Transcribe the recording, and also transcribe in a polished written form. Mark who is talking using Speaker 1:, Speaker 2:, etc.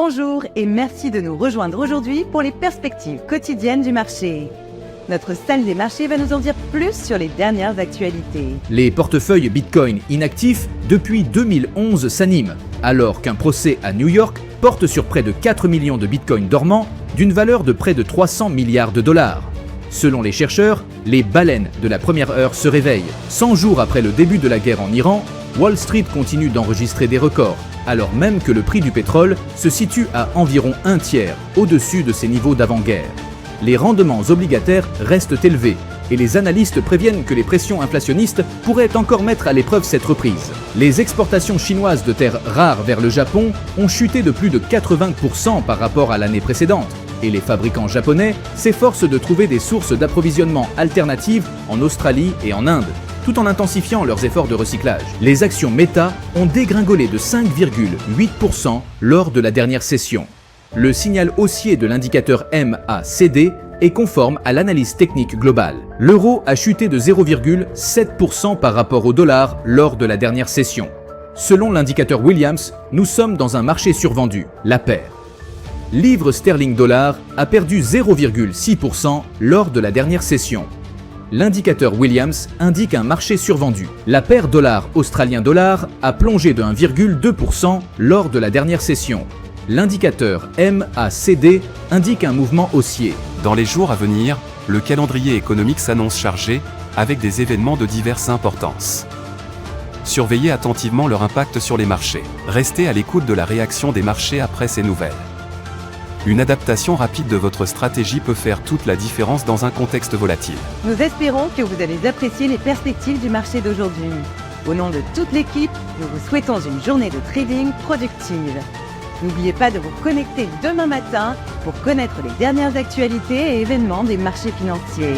Speaker 1: Bonjour et merci de nous rejoindre aujourd'hui pour les perspectives quotidiennes du marché. Notre salle des marchés va nous en dire plus sur les dernières actualités.
Speaker 2: Les portefeuilles Bitcoin inactifs depuis 2011 s'animent, alors qu'un procès à New York porte sur près de 4 millions de Bitcoin dormants d'une valeur de près de 300 milliards de dollars. Selon les chercheurs, les baleines de la première heure se réveillent. 100 jours après le début de la guerre en Iran, Wall Street continue d'enregistrer des records, alors même que le prix du pétrole se situe à environ un tiers au-dessus de ses niveaux d'avant-guerre. Les rendements obligataires restent élevés et les analystes préviennent que les pressions inflationnistes pourraient encore mettre à l'épreuve cette reprise. Les exportations chinoises de terres rares vers le Japon ont chuté de plus de 80% par rapport à l'année précédente et les fabricants japonais s'efforcent de trouver des sources d'approvisionnement alternatives en Australie et en Inde, tout en intensifiant leurs efforts de recyclage. Les actions Meta ont dégringolé de 5,8% lors de la dernière session. Le signal haussier de l'indicateur MACD est conforme à l'analyse technique globale. L'euro a chuté de 0,7% par rapport au dollar lors de la dernière session. Selon l'indicateur Williams, nous sommes dans un marché survendu, la paire. Livre sterling dollar a perdu 0,6% lors de la dernière session. L'indicateur Williams indique un marché survendu. La paire dollar australien dollar a plongé de 1,2% lors de la dernière session. L'indicateur MACD indique un mouvement haussier.
Speaker 3: Dans les jours à venir, le calendrier économique s'annonce chargé, avec des événements de diverses importances. Surveillez attentivement leur impact sur les marchés. Restez à l'écoute de la réaction des marchés après ces nouvelles. Une adaptation rapide de votre stratégie peut faire toute la différence dans un contexte volatile.
Speaker 1: Nous espérons que vous allez apprécier les perspectives du marché d'aujourd'hui. Au nom de toute l'équipe, nous vous souhaitons une journée de trading productive. N'oubliez pas de vous connecter demain matin pour connaître les dernières actualités et événements des marchés financiers.